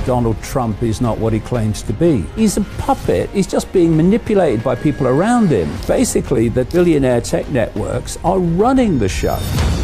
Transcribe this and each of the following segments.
Donald Trump is not what he claims to be. He's a puppet. He's just being manipulated by people around him. Basically, the billionaire tech networks are running the show.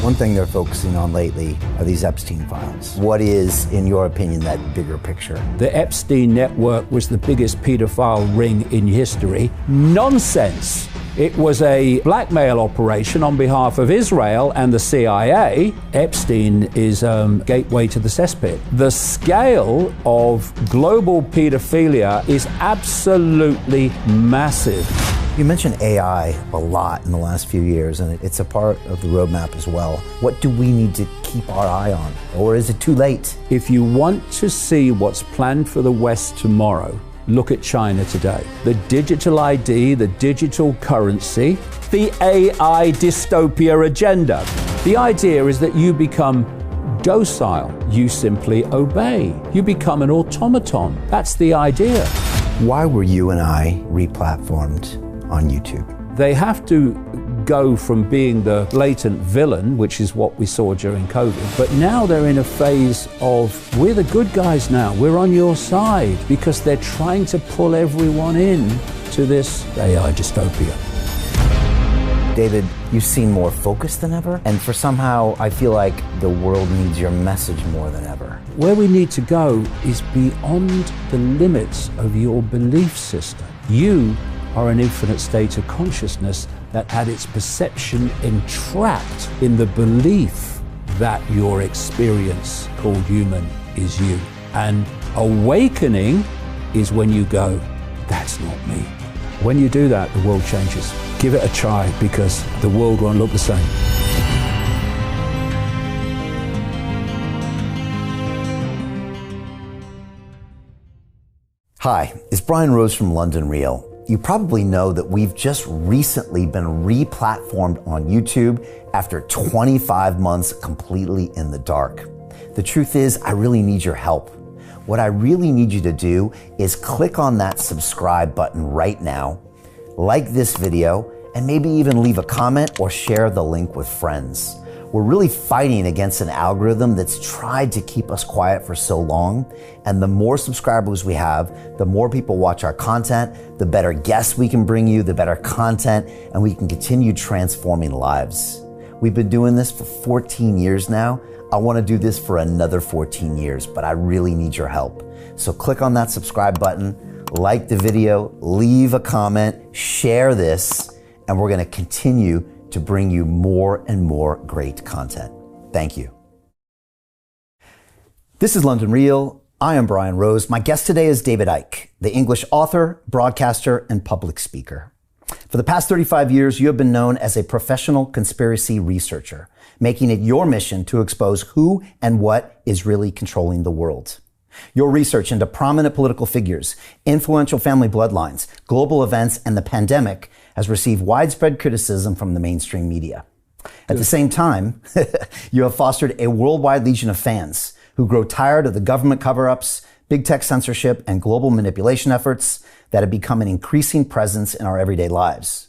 One thing they're focusing on lately are these Epstein files. What is, in your opinion, that bigger picture? The Epstein network was the biggest pedophile ring in history. Nonsense. It was a blackmail operation on behalf of Israel and the CIA. Epstein is a gateway to the cesspit. The scale of global pedophilia is absolutely massive. You mentioned AI a lot in the last few years, and it's a part of the roadmap as well. What do we need to keep our eye on? Or is it too late? If you want to see what's planned for the West tomorrow, look at China today. The digital ID, the digital currency, the AI dystopia agenda. The idea is that you become docile. You simply obey. You become an automaton. That's the idea. Why were you and I replatformed on YouTube? They have to go from being the blatant villain, which is what we saw during COVID, but now they're in a phase of, we're the good guys now, we're on your side, because they're trying to pull everyone in to this AI dystopia. David, you seem more focused than ever, and for somehow I feel like the world needs your message more than ever. Where we need to go is beyond the limits of your belief system. You are an infinite state of consciousness that had its perception entrapped in the belief that your experience called human is you. And awakening is when you go, that's not me. When you do that, the world changes. Give it a try, because the world won't look the same. Hi, it's Brian Rose from London Real. You probably know that we've just recently been replatformed on YouTube after 25 months completely in the dark. The truth is, I really need your help. What I really need you to do is click on that subscribe button right now, like this video, and maybe even leave a comment or share the link with friends. We're really fighting against an algorithm that's tried to keep us quiet for so long. And the more subscribers we have, the more people watch our content, the better guests we can bring you, the better content, and we can continue transforming lives. We've been doing this for 14 years now. I want to do this for another 14 years, but I really need your help. So click on that subscribe button, like the video, leave a comment, share this, and we're going to continue to bring you more and more great content. Thank you. This is London Real. I am Brian Rose. My guest today is David Icke, the English author, broadcaster, and public speaker. For the past 35 years, you have been known as a professional conspiracy researcher, making it your mission to expose who and what is really controlling the world. Your research into prominent political figures, influential family bloodlines, global events, and the pandemic has received widespread criticism from the mainstream media. At the same time, you have fostered a worldwide legion of fans who grow tired of the government cover-ups, big tech censorship, and global manipulation efforts that have become an increasing presence in our everyday lives.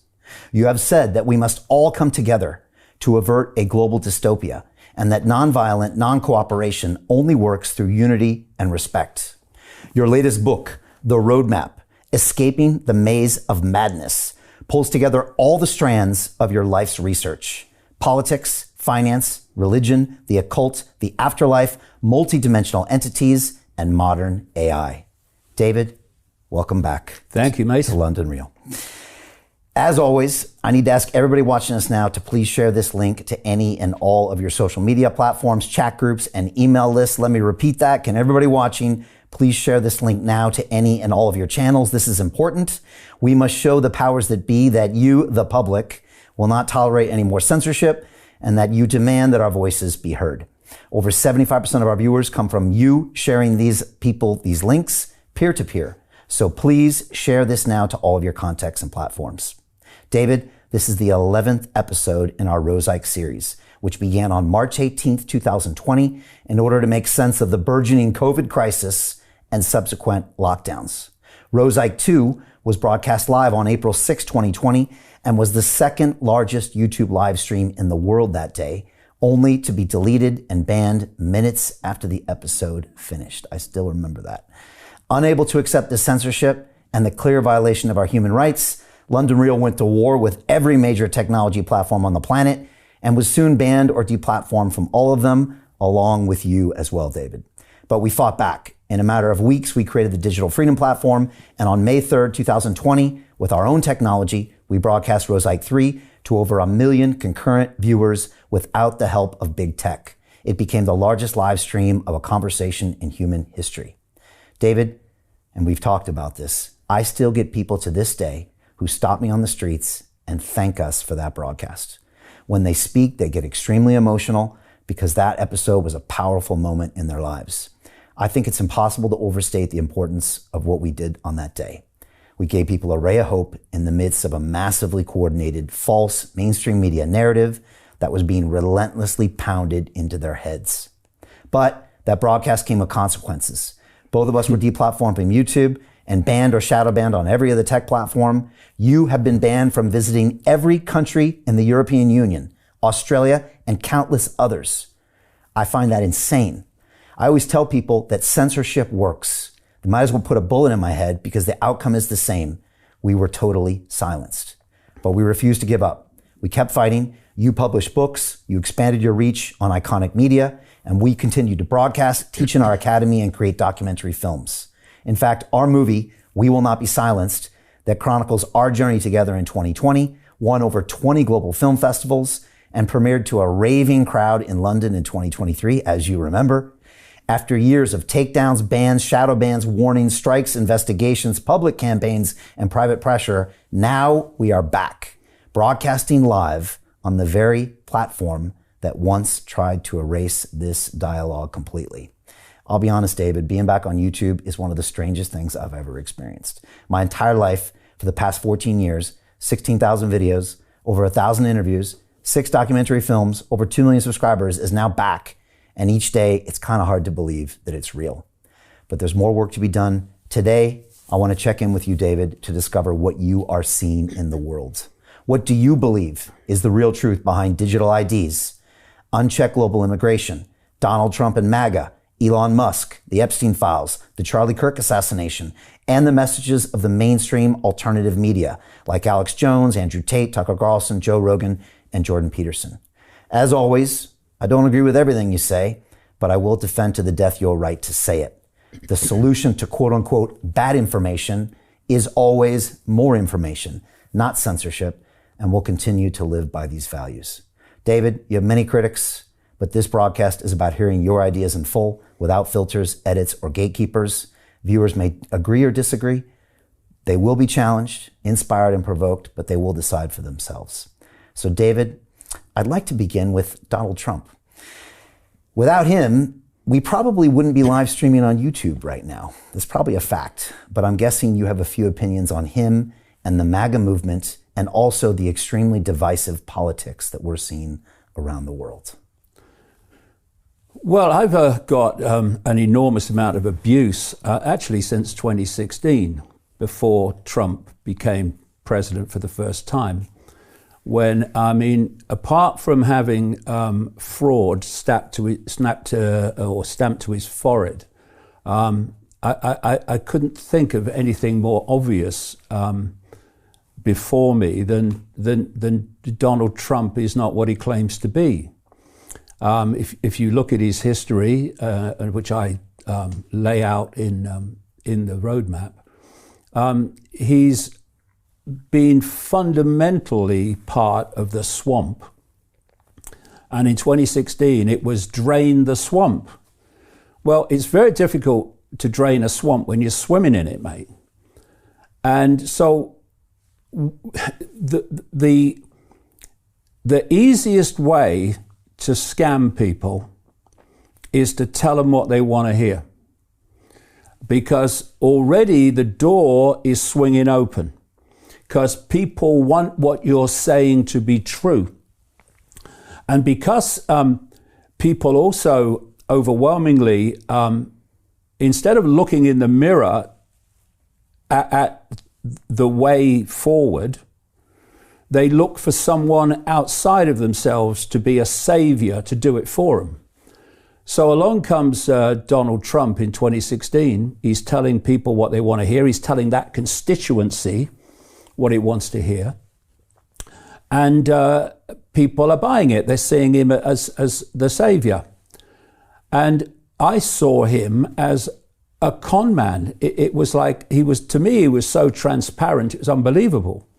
You have said that we must all come together to avert a global dystopia, and that nonviolent, non-cooperation only works through unity and respect. Your latest book, The Roadmap, Escaping the Maze of Madness, pulls together all the strands of your life's research: politics, finance, religion, the occult, the afterlife, multidimensional entities, and modern AI. David, welcome back. Thank you, mate. To London Real. As always, I need to ask everybody watching us now to please share this link to any and all of your social media platforms, chat groups, and email lists. Let me repeat that. Can everybody watching please share this link now to any and all of your channels? This is important. We must show the powers that be that you, the public, will not tolerate any more censorship, and that you demand that our voices be heard. Over 75% of our viewers come from you sharing these links peer-to-peer. So please share this now to all of your contacts and platforms. David, this is the 11th episode in our Rose Icke series, which began on March 18th, 2020, in order to make sense of the burgeoning COVID crisis and subsequent lockdowns. Rose Icke 2 was broadcast live on April 6, 2020, and was the second largest YouTube live stream in the world that day, only to be deleted and banned minutes after the episode finished. I still remember that. Unable to accept the censorship and the clear violation of our human rights, London Real went to war with every major technology platform on the planet and was soon banned or deplatformed from all of them, along with you as well, David. But we fought back. In a matter of weeks, we created the Digital Freedom Platform, and on May 3rd, 2020, with our own technology, we broadcast Rose Icke 3 to over 1 million concurrent viewers without the help of big tech. It became the largest live stream of a conversation in human history. David, and we've talked about this, I still get people to this day who stop me on the streets and thank us for that broadcast. When they speak, they get extremely emotional because that episode was a powerful moment in their lives. I think it's impossible to overstate the importance of what we did on that day. We gave people a ray of hope in the midst of a massively coordinated, false mainstream media narrative that was being relentlessly pounded into their heads. But that broadcast came with consequences. Both of us were deplatformed from YouTube and banned or shadow banned on every other tech platform. You have been banned from visiting every country in the European Union, Australia, and countless others. I find that insane. I always tell people that censorship works. They might as well put a bullet in my head because the outcome is the same. We were totally silenced. But we refused to give up. We kept fighting. You published books. You expanded your reach on iconic media. And we continued to broadcast, teach in our academy, and create documentary films. In fact, our movie, We Will Not Be Silenced, that chronicles our journey together in 2020, won over 20 global film festivals, and premiered to a raving crowd in London in 2023, as you remember. After years of takedowns, bans, shadow bans, warnings, strikes, investigations, public campaigns, and private pressure, now we are back, broadcasting live on the very platform that once tried to erase this dialogue completely. I'll be honest, David, being back on YouTube is one of the strangest things I've ever experienced. My entire life, for the past 14 years, 16,000 videos, over 1,000 interviews, 6 documentary films, over 2 million subscribers is now back. And each day, it's kind of hard to believe that it's real. But there's more work to be done. Today, I want to check in with you, David, to discover what you are seeing in the world. What do you believe is the real truth behind digital IDs, unchecked global immigration, Donald Trump and MAGA, Elon Musk, the Epstein files, the Charlie Kirk assassination, and the messages of the mainstream alternative media, like Alex Jones, Andrew Tate, Tucker Carlson, Joe Rogan, and Jordan Peterson? As always, I don't agree with everything you say, but I will defend to the death your right to say it. The solution to quote unquote bad information is always more information, not censorship, and we'll continue to live by these values. David, you have many critics, but this broadcast is about hearing your ideas in full, without filters, edits, or gatekeepers. Viewers may agree or disagree. They will be challenged, inspired, and provoked, but they will decide for themselves. So David, I'd like to begin with Donald Trump. Without him, we probably wouldn't be live streaming on YouTube right now. That's probably a fact, but I'm guessing you have a few opinions on him and the MAGA movement, and also the extremely divisive politics that we're seeing around the world. Well, I've got an enormous amount of abuse, actually since 2016, before Trump became president for the first time. When, apart from having fraud stamped to his forehead, I couldn't think of anything more obvious before me than Donald Trump is not what he claims to be. If you look at his history, which I lay out in the roadmap, he's been fundamentally part of the swamp. And in 2016, it was drain the swamp. Well, it's very difficult to drain a swamp when you're swimming in it, mate. And so the easiest way to scam people is to tell them what they want to hear. Because already the door is swinging open. Because people want what you're saying to be true. And because people also overwhelmingly, instead of looking in the mirror at the way forward, they look for someone outside of themselves to be a savior to do it for them. So along comes Donald Trump in 2016. He's telling people what they want to hear. He's telling that constituency what it wants to hear. And people are buying it. They're seeing him as the savior. And I saw him as a con man. It was like, to me, he was so transparent. It was unbelievable.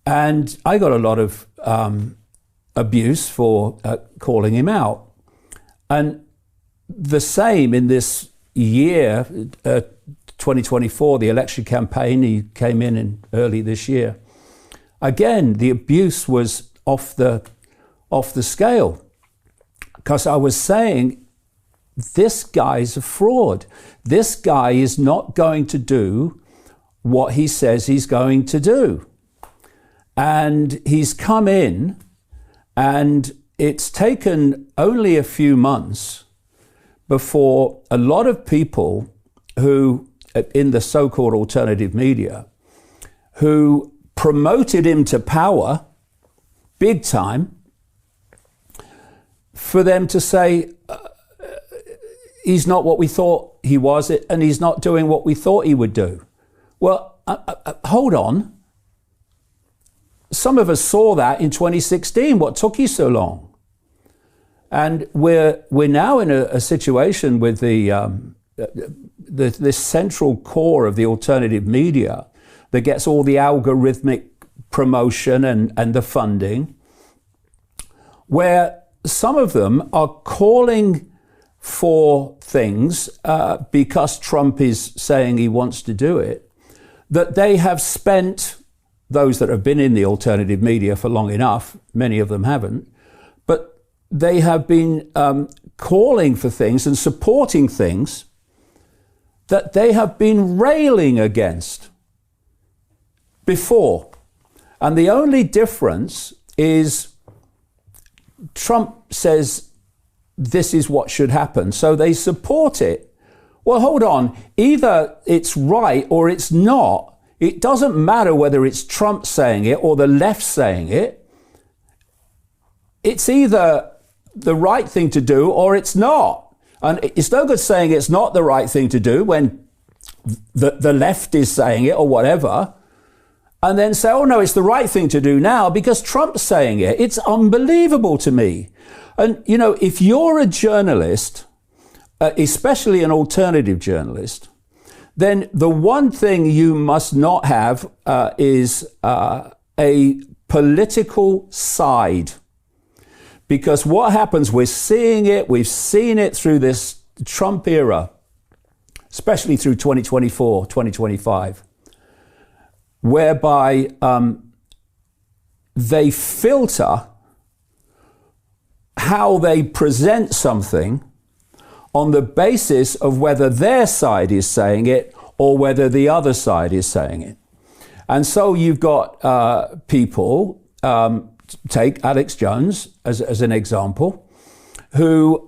And I got a lot of abuse for calling him out. And the same in this year, 2024, the election campaign, he came in early this year. Again, the abuse was off the scale, because I was saying, this guy's a fraud. This guy is not going to do what he says he's going to do. And he's come in, and it's taken only a few months before a lot of people who, in the so-called alternative media, who promoted him to power big time, for them to say, he's not what we thought he was, and he's not doing what we thought he would do. Well, hold on. Some of us saw that in 2016. What took you so long? And we're now in a situation with this central core of the alternative media that gets all the algorithmic promotion and the funding, where some of them are calling for things because Trump is saying he wants to do it, that they have spent, those that have been in the alternative media for long enough, many of them haven't, but they have been calling for things and supporting things that they have been railing against before. And the only difference is Trump says this is what should happen, so they support it. Well, hold on. Either it's right or it's not. It doesn't matter whether it's Trump saying it or the left saying it. It's either the right thing to do or it's not. And it's no good saying it's not the right thing to do when the left is saying it or whatever, and then say, oh no, it's the right thing to do now because Trump's saying it. It's unbelievable to me. And, you know, if you're a journalist, especially an alternative journalist, then the one thing you must not have is a political side. Because what happens, we've seen it through this Trump era, especially through 2024, 2025, whereby they filter how they present something on the basis of whether their side is saying it or whether the other side is saying it. And so you've got people, take Alex Jones as an example, who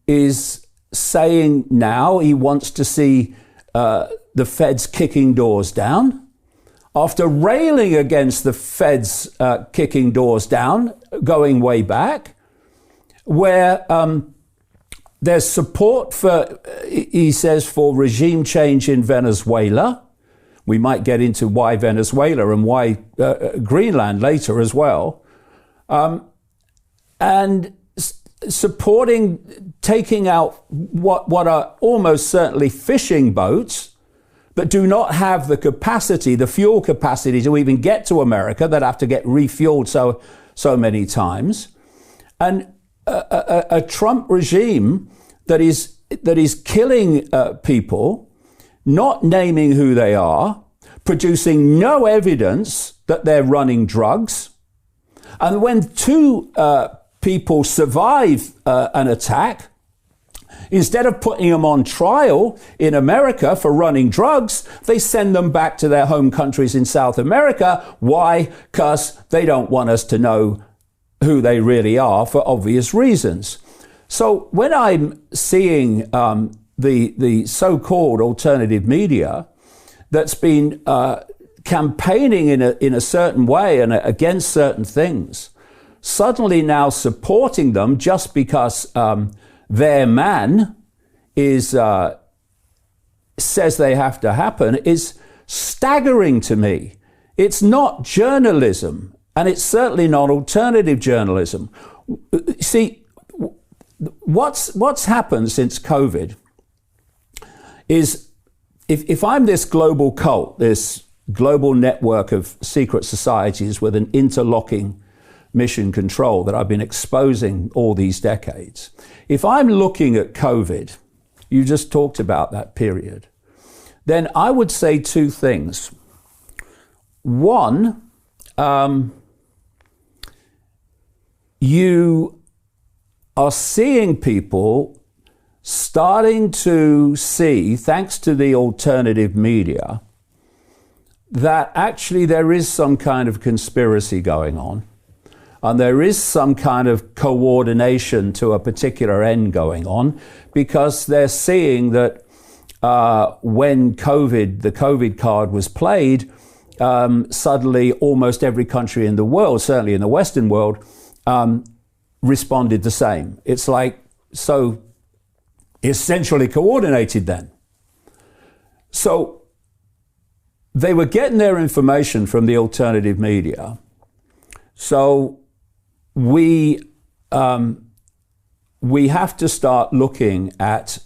is saying now he wants to see the feds kicking doors down, after railing against the feds kicking doors down, going way back, where there's support for, he says, for regime change in Venezuela. We might get into why Venezuela and why Greenland later as well. And supporting taking out what are almost certainly fishing boats that do not have the capacity, the fuel capacity to even get to America, that have to get refueled so many times. And a Trump regime that is killing people, not naming who they are, producing no evidence that they're running drugs. And when two people survive an attack, instead of putting them on trial in America for running drugs, they send them back to their home countries in South America. Why? Because they don't want us to know who they really are for obvious reasons. So when I'm seeing the so-called alternative media that's been campaigning in a certain way and against certain things, suddenly now supporting them just because their man is says they have to happen is staggering to me. It's not journalism, and it's certainly not alternative journalism. See, what's happened since COVID is if I'm this global cult, this global network of secret societies with an interlocking mission control that I've been exposing all these decades, if I'm looking at COVID, you just talked about that period, then I would say two things. One, you are seeing people starting to see, thanks to the alternative media, that actually there is some kind of conspiracy going on, and there is some kind of coordination to a particular end going on, because they're seeing that when the COVID card was played, suddenly almost every country in the world, certainly in the Western world, responded the same. It's like so essentially coordinated then. So they were getting their information from the alternative media. So we have to start looking at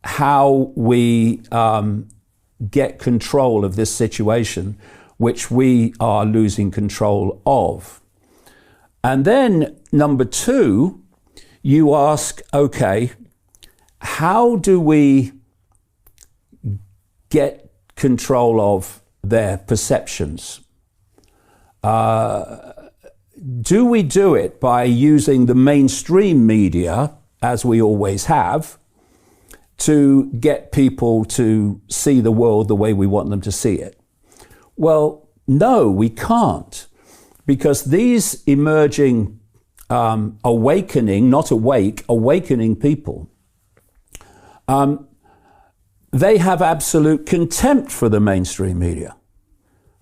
how we get control of this situation, which we are losing control of. And then number two, you ask, okay, how do we get control of their perceptions? Do we do it by using the mainstream media, as we always have, to get people to see the world the way we want them to see it? Well, no, we can't, because these emerging awakening people, they have absolute contempt for the mainstream media.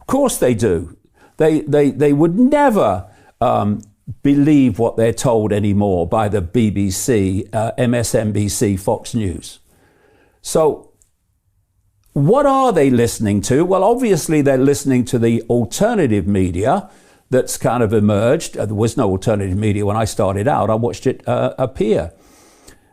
Of course they do. They would never believe what they're told anymore by the BBC, MSNBC, Fox News. So what are they listening to? Well, obviously they're listening to the alternative media that's kind of emerged. There was no alternative media when I started out. I watched it appear.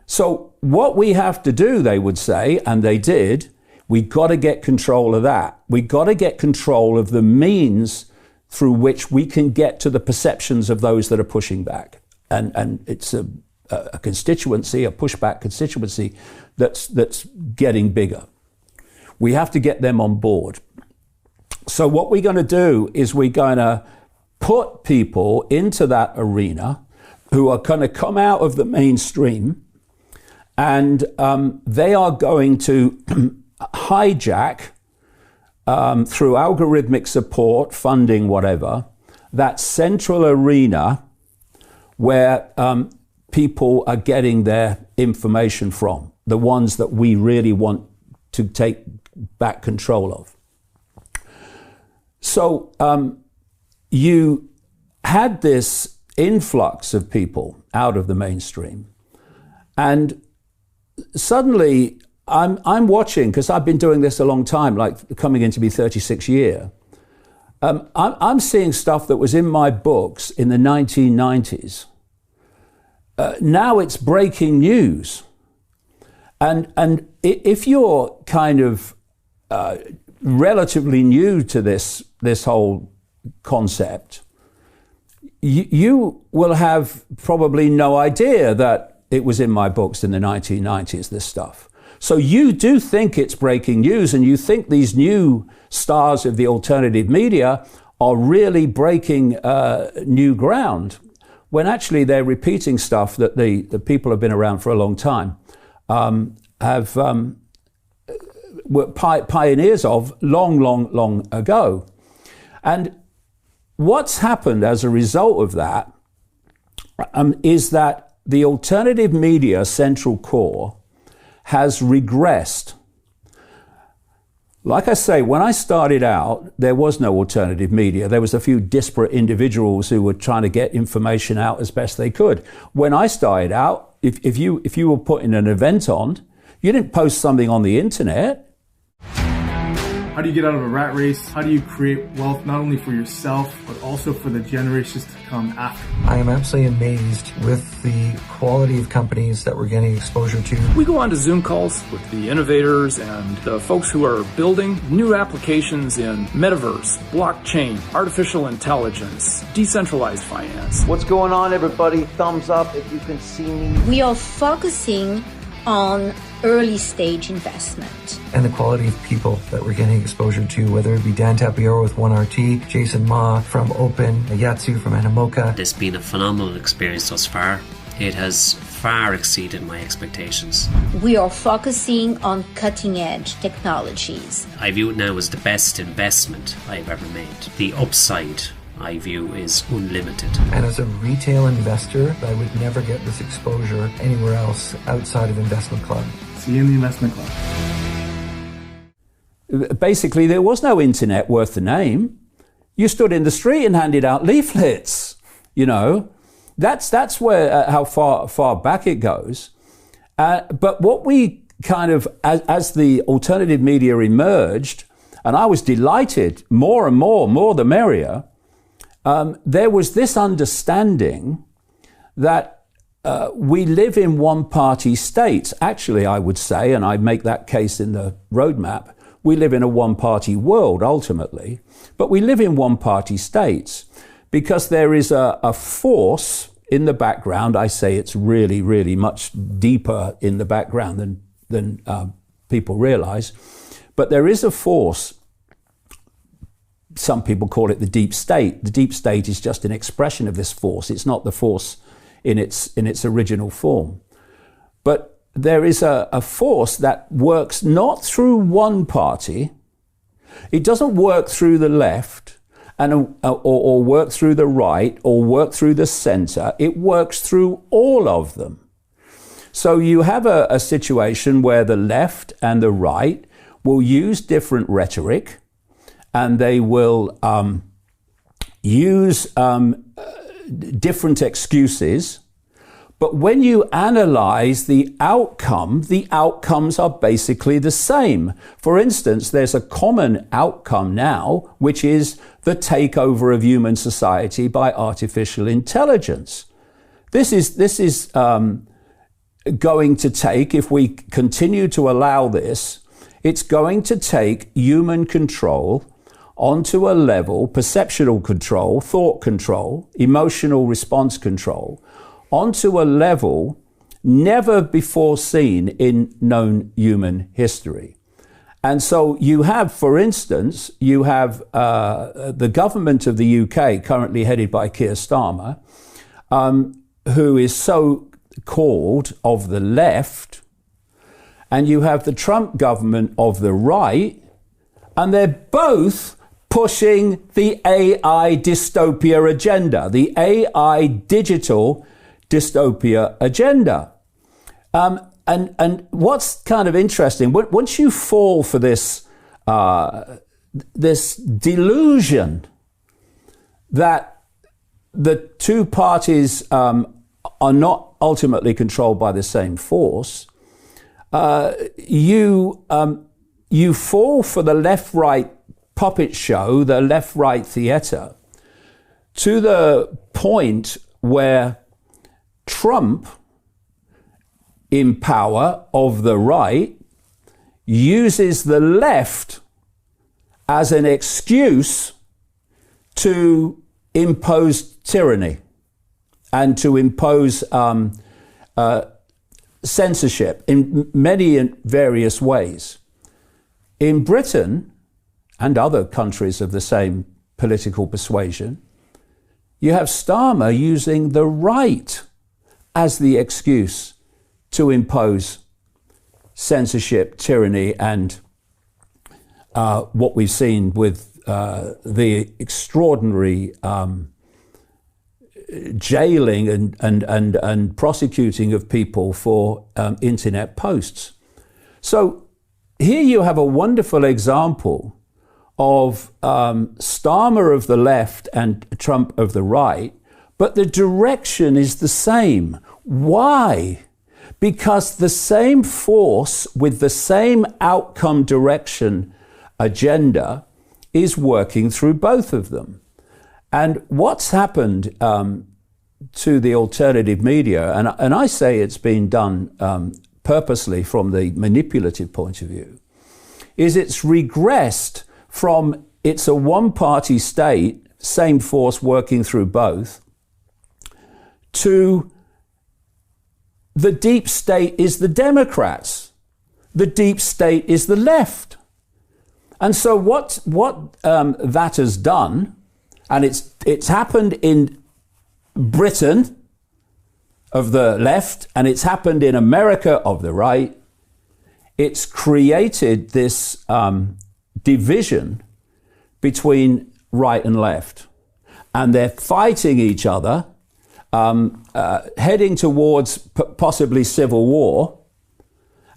So what we have to do, they would say, and they did, we got to get control of that. We got to get control of the means through which we can get to the perceptions of those that are pushing back. And it's a constituency, a pushback constituency that's getting bigger. We have to get them on board. So what we're going to do is we're going to put people into that arena who are going to come out of the mainstream, and they are going to hijack, through algorithmic support, funding, whatever, that central arena where people are getting their information from, the ones that we really want to take back control of. So you had this influx of people out of the mainstream, and suddenly I'm watching, because I've been doing this a long time, like coming into my 36th year. I'm seeing stuff that was in my books in the 1990s. Now it's breaking news. And if you're kind of relatively new to this whole concept, you will have probably no idea that it was in my books in the 1990s, this stuff. So you do think it's breaking news, and you think these new stars of the alternative media are really breaking new ground, when actually they're repeating stuff that the people have been around for a long time, were pioneers of long ago. And what's happened as a result of that is that the alternative media central core has regressed. Like I say, when I started out, there was no alternative media. There was a few disparate individuals who were trying to get information out as best they could. When I started out, if you were putting an event on, you didn't post something on the internet. How do you get out of a rat race? How do you create wealth not only for yourself, but also for the generations to come after? I am absolutely amazed with the quality of companies that we're getting exposure to. We go on to Zoom calls with the innovators and the folks who are building new applications in metaverse, blockchain, artificial intelligence, decentralized finance. What's going on, everybody? Thumbs up if you can see me. We are focusing on early stage investment. And the quality of people that we're getting exposure to, whether it be Dan Tapiero with 1RT, Jason Ma from Open, Yatsu from Animoca. It's been a phenomenal experience thus far. It has far exceeded my expectations. We are focusing on cutting edge technologies. I view it now as the best investment I've ever made. The upside I view is unlimited. And as a retail investor, I would never get this exposure anywhere else outside of Investment Club. See you in the Investment Club. Basically, there was no internet worth the name. You stood in the street and handed out leaflets. You know, that's where how far back it goes. But what we kind of, as the alternative media emerged, and I was delighted, more and more the merrier. There was this understanding that we live in one-party states. Actually, I would say, and I make that case in the roadmap, we live in a one-party world, ultimately. But we live in one-party states because there is a force in the background. I say it's really, really much deeper in the background than people realize. But there is a force. Some people call it the deep state. The deep state is just an expression of this force. It's not the force in its original form. But there is a force that works not through one party. It doesn't work through the left or work through the right or work through the center. It works through all of them. So you have a situation where the left and the right will use different rhetoric, and they will use different excuses. But when you analyze the outcomes are basically the same. For instance, there's a common outcome now, which is the takeover of human society by artificial intelligence. This is going to take, if we continue to allow this, it's going to take human control onto a level, perceptual control, thought control, emotional response control, onto a level never before seen in known human history. And so you have, for instance, the government of the UK, currently headed by Keir Starmer, who is so called of the left, and you have the Trump government of the right, and they're both pushing the AI dystopia agenda, the AI digital dystopia agenda. And what's kind of interesting, once you fall for this delusion that the two parties are not ultimately controlled by the same force, you fall for the left-right puppet show, the left-right theater, to the point where Trump, in power of the right, uses the left as an excuse to impose tyranny and to impose censorship in many and various ways. In Britain and other countries of the same political persuasion, you have Starmer using the right as the excuse to impose censorship, tyranny, and what we've seen with the extraordinary jailing and prosecuting of people for internet posts. So here you have a wonderful example of Starmer of the left and Trump of the right, but the direction is the same. Why? Because the same force with the same outcome direction agenda is working through both of them. And what's happened to the alternative media, and I say it's been done purposely from the manipulative point of view, is it's regressed from it's a one-party state, same force working through both, to the deep state is the Democrats. The deep state is the left. And so what that has done, and it's happened in Britain of the left, and it's happened in America of the right, it's created this division between right and left. And they're fighting each other, heading towards possibly civil war.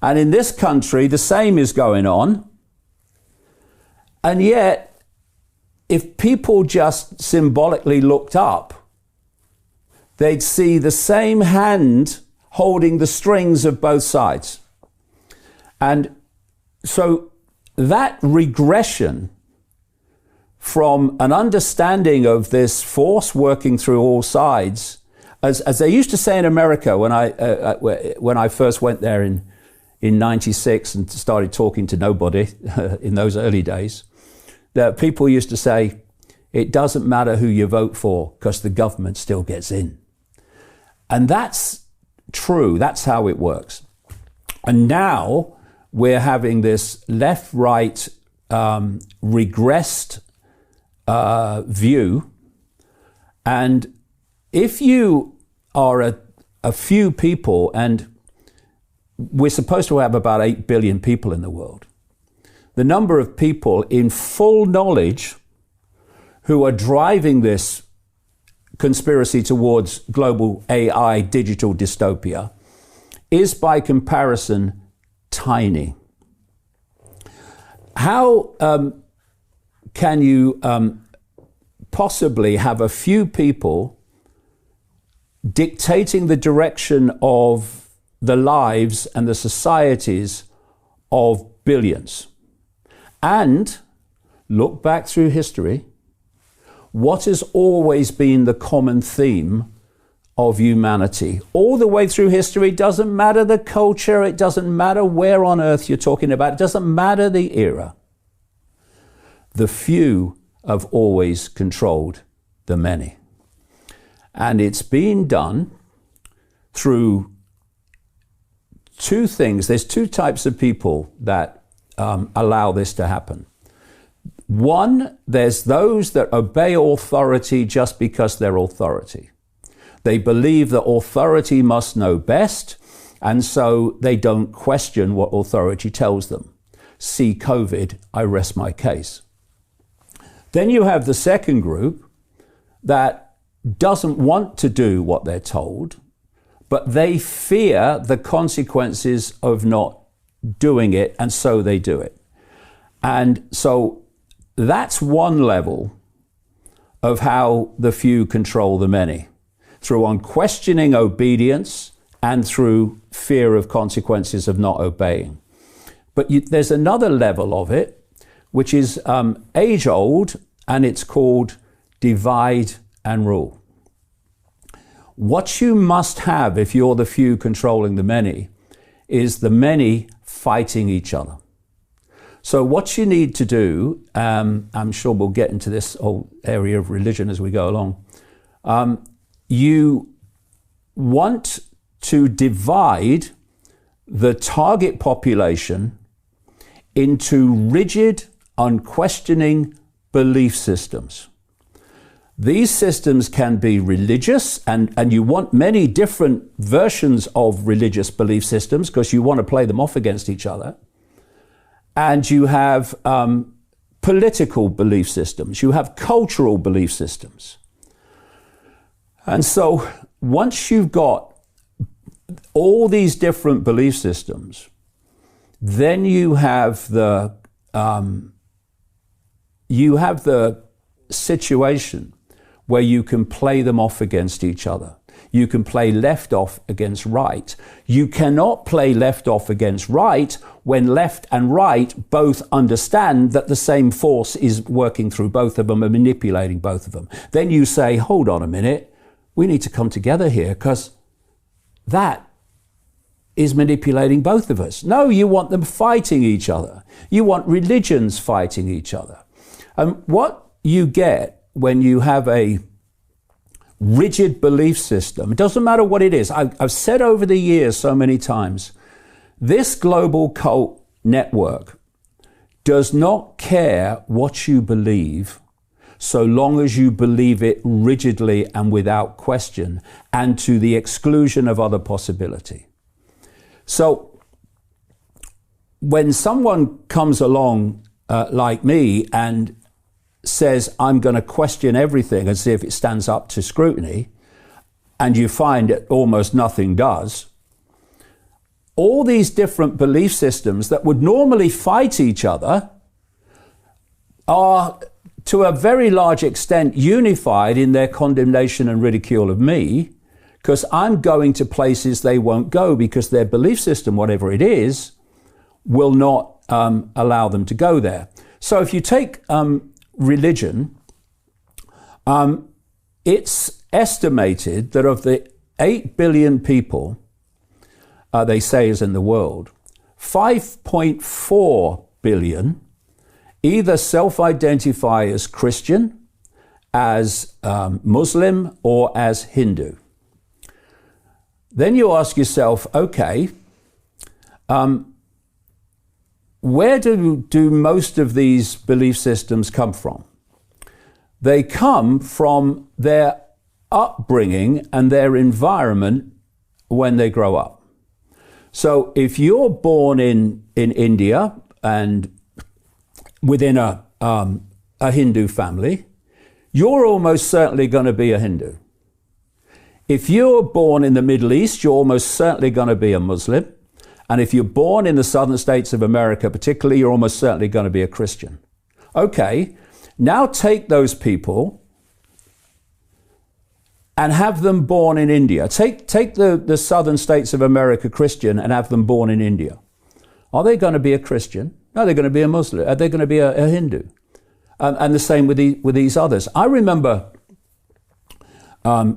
And in this country, the same is going on. And yet, if people just symbolically looked up, they'd see the same hand holding the strings of both sides. And so that regression from an understanding of this force working through all sides, as they used to say in America when I first went there in 96 and started talking to nobody in those early days, that people used to say, it doesn't matter who you vote for because the government still gets in. And that's true. That's how it works. And now we're having this left-right regressed view. And if you are a few people, and we're supposed to have about 8 billion people in the world, the number of people in full knowledge who are driving this conspiracy towards global AI digital dystopia is by comparison tiny. How can you possibly have a few people dictating the direction of the lives and the societies of billions? And look back through history, what has always been the common theme of humanity? All the way through history, doesn't matter the culture, it doesn't matter where on earth you're talking about, it doesn't matter the era. The few have always controlled the many. And it's been done through two things. There's two types of people that allow this to happen. One, there's those that obey authority just because they're authority. They believe that authority must know best, and so they don't question what authority tells them. See COVID, I rest my case. Then you have the second group that doesn't want to do what they're told, but they fear the consequences of not doing it, and so they do it. And so that's one level of how the few control the many, through unquestioning obedience and through fear of consequences of not obeying. But there's another level of it, which is age-old, and it's called divide and rule. What you must have if you're the few controlling the many is the many fighting each other. So what you need to do, I'm sure we'll get into this whole area of religion as we go along, you want to divide the target population into rigid, unquestioning belief systems. These systems can be religious, and you want many different versions of religious belief systems because you want to play them off against each other. And you have political belief systems. You have cultural belief systems. And so once you've got all these different belief systems, Then you have the situation where you can play them off against each other. You can play left off against right. You cannot play left off against right when left and right both understand that the same force is working through both of them and manipulating both of them. Then you say, hold on a minute, we need to come together here because that is manipulating both of us. No, you want them fighting each other. You want religions fighting each other. And what you get when you have a rigid belief system, it doesn't matter what it is. I've said over the years so many times, this global cult network does not care what you believe so long as you believe it rigidly and without question and to the exclusion of other possibility. So when someone comes along like me and says, I'm going to question everything and see if it stands up to scrutiny, and you find that almost nothing does, all these different belief systems that would normally fight each other are, to a very large extent, unified in their condemnation and ridicule of me, because I'm going to places they won't go because their belief system, whatever it is, will not allow them to go there. So if you take religion, it's estimated that of the 8 billion people they say is in the world, 5.4 billion either self-identify as Christian, as Muslim, or as Hindu. Then you ask yourself, okay, where do most of these belief systems come from? They come from their upbringing and their environment when they grow up. So if you're born in India and within a Hindu family, you're almost certainly going to be a Hindu. If you're born in the Middle East, you're almost certainly going to be a Muslim. And if you're born in the southern states of America, particularly, you're almost certainly going to be a Christian. Okay, now take those people and have them born in India. Take the southern states of America Christian and have them born in India. Are they going to be a Christian? No, they're going to be a Muslim. Are they going to be a Hindu? And the same with these others. I remember a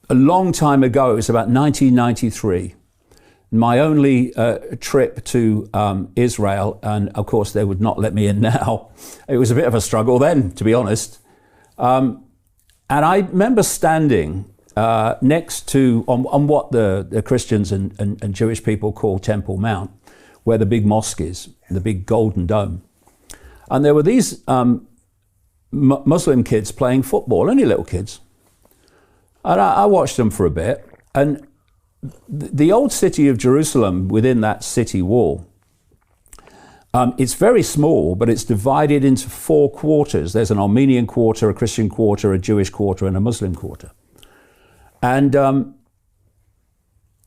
long time ago, it was about 1993, my only trip to Israel, and of course they would not let me in now. It was a bit of a struggle then, to be honest. And I remember standing next to, on what the Christians and Jewish people call Temple Mount, where the big mosque is, the big golden dome. And there were these Muslim kids playing football, only little kids. And I watched them for a bit, and the old city of Jerusalem, within that city wall, it's very small, but it's divided into 4 quarters. There's an Armenian quarter, a Christian quarter, a Jewish quarter, and a Muslim quarter. And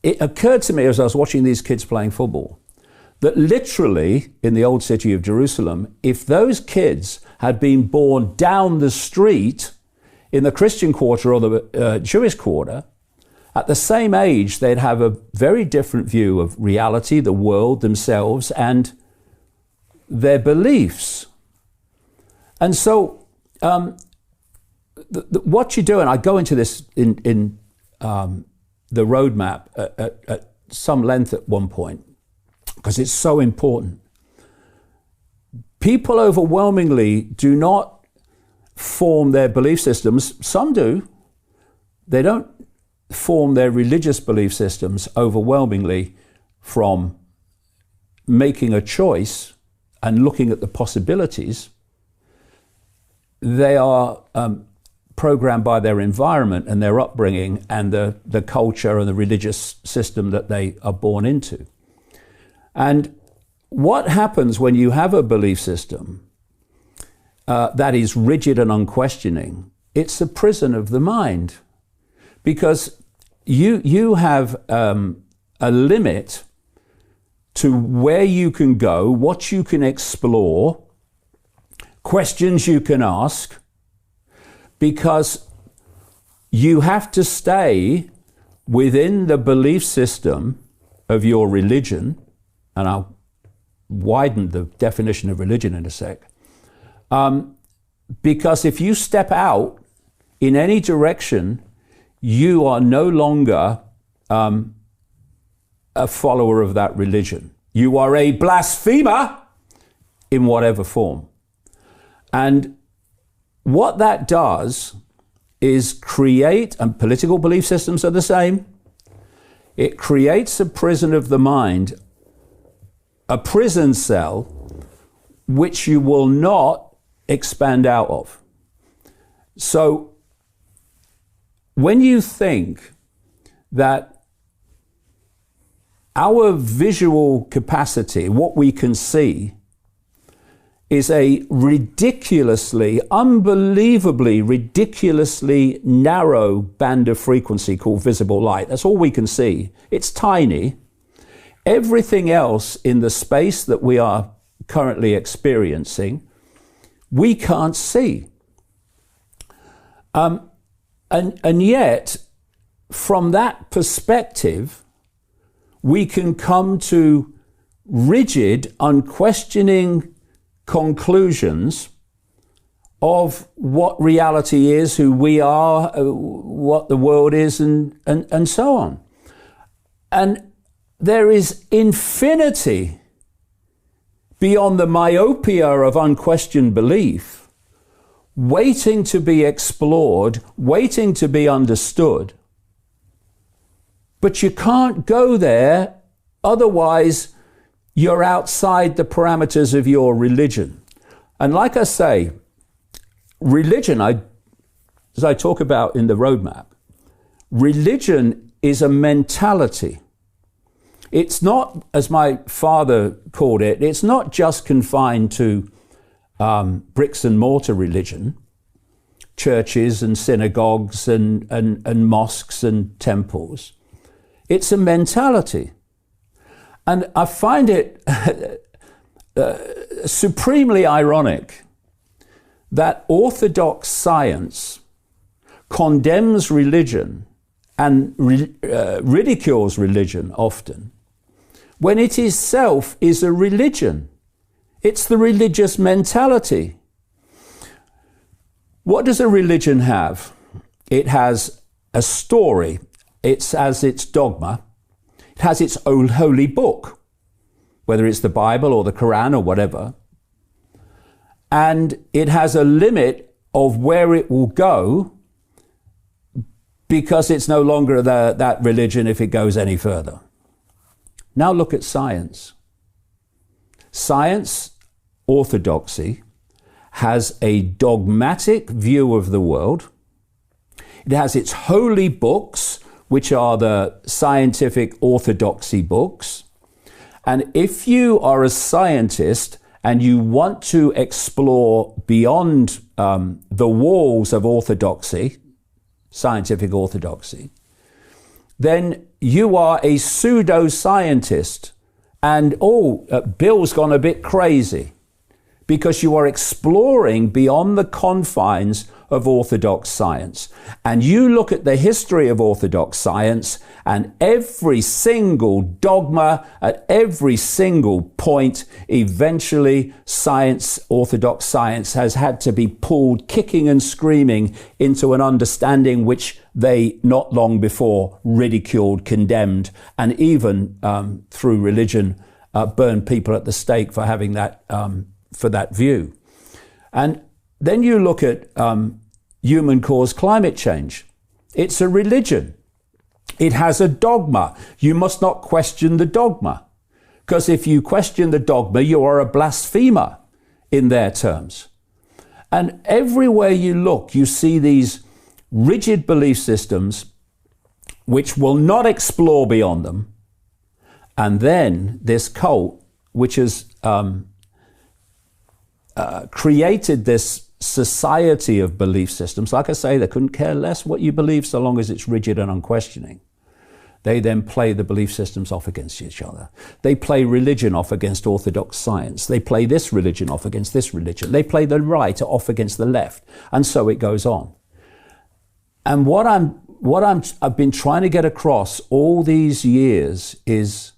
it occurred to me as I was watching these kids playing football that literally in the old city of Jerusalem, if those kids had been born down the street in the Christian quarter or the Jewish quarter, at the same age, they'd have a very different view of reality, the world, themselves, and their beliefs. And so what you do, and I go into this in the roadmap at some length at one point, because it's so important. People overwhelmingly do not form their belief systems. Some do. They don't form their religious belief systems overwhelmingly from making a choice and looking at the possibilities. They are programmed by their environment and their upbringing and the culture and the religious system that they are born into. And what happens when you have a belief system that is rigid and unquestioning? It's a prison of the mind, because you have a limit to where you can go, what you can explore, questions you can ask, because you have to stay within the belief system of your religion, and I'll widen the definition of religion in a sec, because if you step out in any direction, you are no longer a follower of that religion. You are a blasphemer in whatever form. And what that does is create, and political belief systems are the same, it creates a prison of the mind, a prison cell, which you will not expand out of. So when you think that our visual capacity, what we can see, is a ridiculously, unbelievably, ridiculously narrow band of frequency called visible light. That's all we can see. It's tiny. Everything else in the space that we are currently experiencing, we can't see. And yet, from that perspective, we can come to rigid, unquestioning conclusions of what reality is, who we are, what the world is, and so on. And there is infinity beyond the myopia of unquestioned belief, waiting to be explored, waiting to be understood. But you can't go there, otherwise you're outside the parameters of your religion. And like I say, religion, as I talk about in the roadmap, religion is a mentality. It's not, as my father called it, it's not just confined to bricks and mortar religion, churches and synagogues and mosques and temples. It's a mentality. And I find it supremely ironic that orthodox science condemns religion and ridicules religion often, when it itself is a religion. It's the religious mentality. What does a religion have? It has a story. It has its dogma. It has its own holy book, whether it's the Bible or the Quran or whatever. And it has a limit of where it will go, because it's no longer that religion if it goes any further. Now look at science. Science, orthodoxy, has a dogmatic view of the world. It has its holy books, which are the scientific orthodoxy books. And if you are a scientist and you want to explore beyond the walls of orthodoxy, scientific orthodoxy, then you are a pseudo-scientist. And, Bill's gone a bit crazy, because you are exploring beyond the confines of orthodox science. And you look at the history of orthodox science, and every single dogma at every single point, eventually orthodox science has had to be pulled kicking and screaming into an understanding which they not long before ridiculed, condemned, and even through religion burned people at the stake for having that for that view. And then you look at human-caused climate change. It's a religion. It has a dogma. You must not question the dogma, because if you question the dogma, you are a blasphemer in their terms. And everywhere you look, you see these rigid belief systems which will not explore beyond them. And then this cult, which has created this society of belief systems. Like I say, they couldn't care less what you believe so long as it's rigid and unquestioning. They then play the belief systems off against each other. They play religion off against orthodox science. They play this religion off against this religion. They play the right off against the left. And so it goes on. And I've been trying to get across all these years is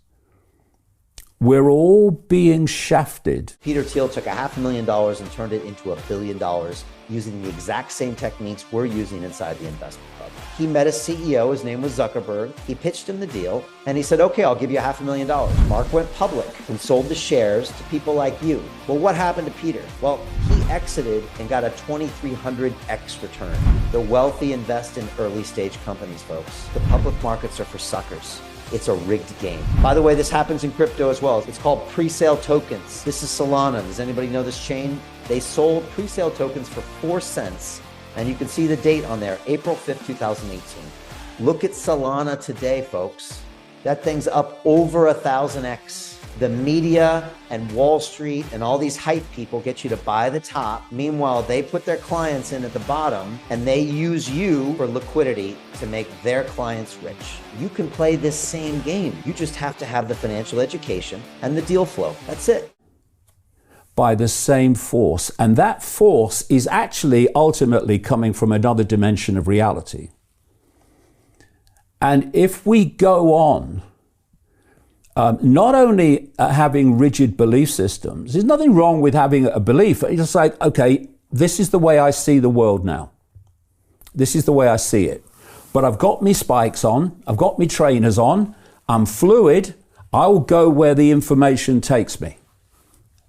we're all being shafted. Peter Thiel took $500,000 and turned it into $1 billion using the exact same techniques we're using inside the investment club. He met a CEO, his name was Zuckerberg. He pitched him the deal and he said, okay, I'll give you $500,000. Mark went public and sold the shares to people like you. Well, what happened to Peter? Well, he exited and got a 2,300x return. The wealthy invest in early stage companies, folks. The public markets are for suckers. It's a rigged game. By the way, this happens in crypto as well. It's called pre-sale tokens. This is Solana. Does anybody know this chain? They sold pre-sale tokens for 4 cents. And you can see the date on there, April 5th, 2018. Look at Solana today, folks. That thing's up over 1,000x. The media and Wall Street and all these hype people get you to buy the top. Meanwhile, they put their clients in at the bottom and they use you for liquidity to make their clients rich. You can play this same game. You just have to have the financial education and the deal flow. That's it. By the same force. And that force is actually ultimately coming from another dimension of reality. And if we go on not only having rigid belief systems, there's nothing wrong with having a belief. It's just like, okay, this is the way I see the world now. This is the way I see it. But I've got me spikes on, I've got me trainers on, I'm fluid, I'll go where the information takes me.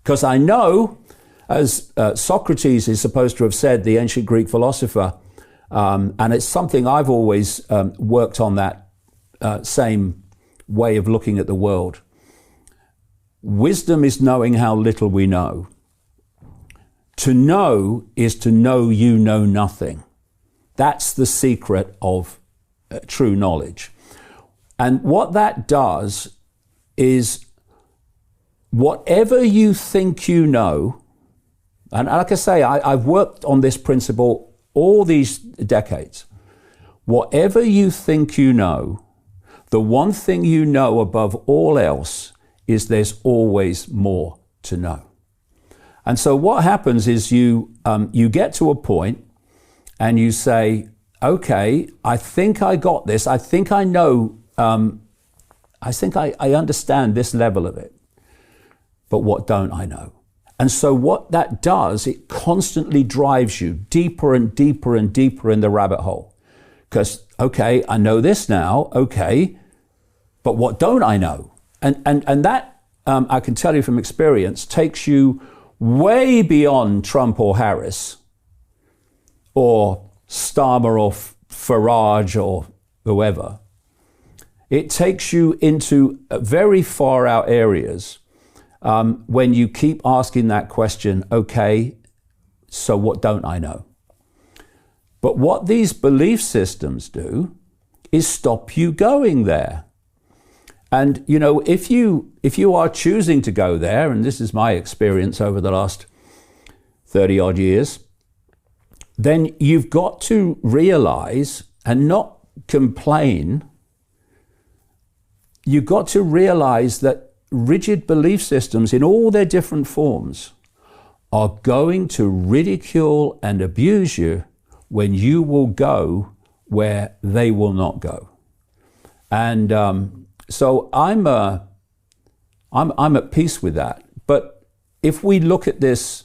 Because I know, as Socrates is supposed to have said, the ancient Greek philosopher, and it's something I've always worked on, that same way of looking at the world. Wisdom is knowing how little we know. To know is to know you know nothing. That's the secret of true knowledge. And what that does is whatever you think you know, and like I say, I've worked on this principle all these decades. Whatever you think you know, the one thing you know above all else is there's always more to know. And so what happens is you get to a point and you say, okay, I think I got this. I think I know, I think I understand this level of it. But what don't I know? And so what that does, it constantly drives you deeper and deeper and deeper in the rabbit hole. Because, okay, I know this now, okay, but what don't I know? And that, I can tell you from experience, takes you way beyond Trump or Harris or Starmer or Farage or whoever. It takes you into very far out areas when you keep asking that question, okay, so what don't I know? But what these belief systems do is stop you going there. And, you know, if you are choosing to go there, and this is my experience over the last 30 odd years, then you've got to realize and not complain. You've got to realize that rigid belief systems in all their different forms are going to ridicule and abuse you when you will go where they will not go. And so I'm at peace with that. But if we look at this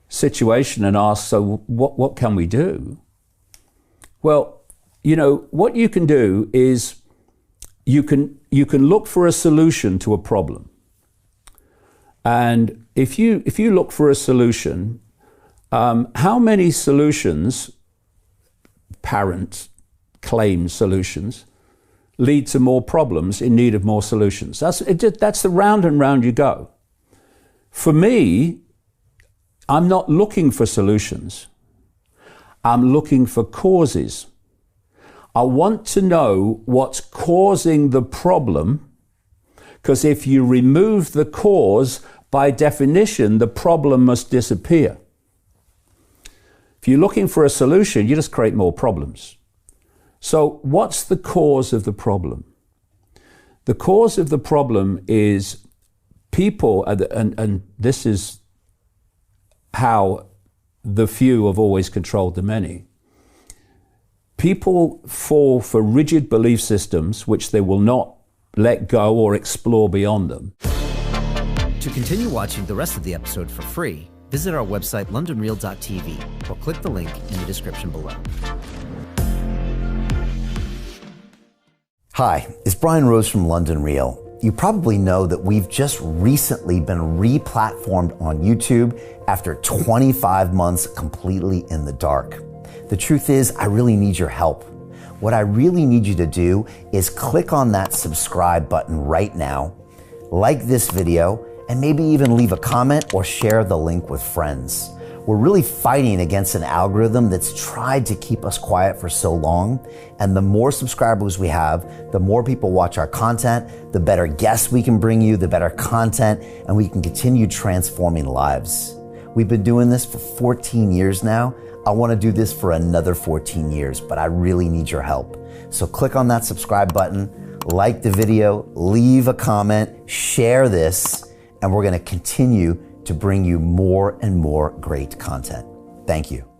situation and ask, so what can we do? Well, you know, what you can do is you can look for a solution to a problem. And if you look for a solution, how many solutions, apparent claim solutions, lead to more problems in need of more solutions? That's the round and round you go. For me, I'm not looking for solutions. I'm looking for causes. I want to know what's causing the problem, because if you remove the cause, by definition, the problem must disappear. If you're looking for a solution, you just create more problems. So what's the cause of the problem? The cause of the problem is people, and this is how the few have always controlled the many. People fall for rigid belief systems which they will not let go or explore beyond them. To continue watching the rest of the episode for free, visit our website londonreal.tv or click the link in the description below. Hi, it's Brian Rose from London Real. You probably know that we've just recently been re-platformed on YouTube after 25 months completely in the dark. The truth is, I really need your help. What I really need you to do is click on that subscribe button right now, like this video, and maybe even leave a comment or share the link with friends. We're really fighting against an algorithm that's tried to keep us quiet for so long. And the more subscribers we have, the more people watch our content, the better guests we can bring you, the better content, and we can continue transforming lives. We've been doing this for 14 years now. I want to do this for another 14 years, but I really need your help. So click on that subscribe button, like the video, leave a comment, share this, and we're going to continue to bring you more and more great content. Thank you.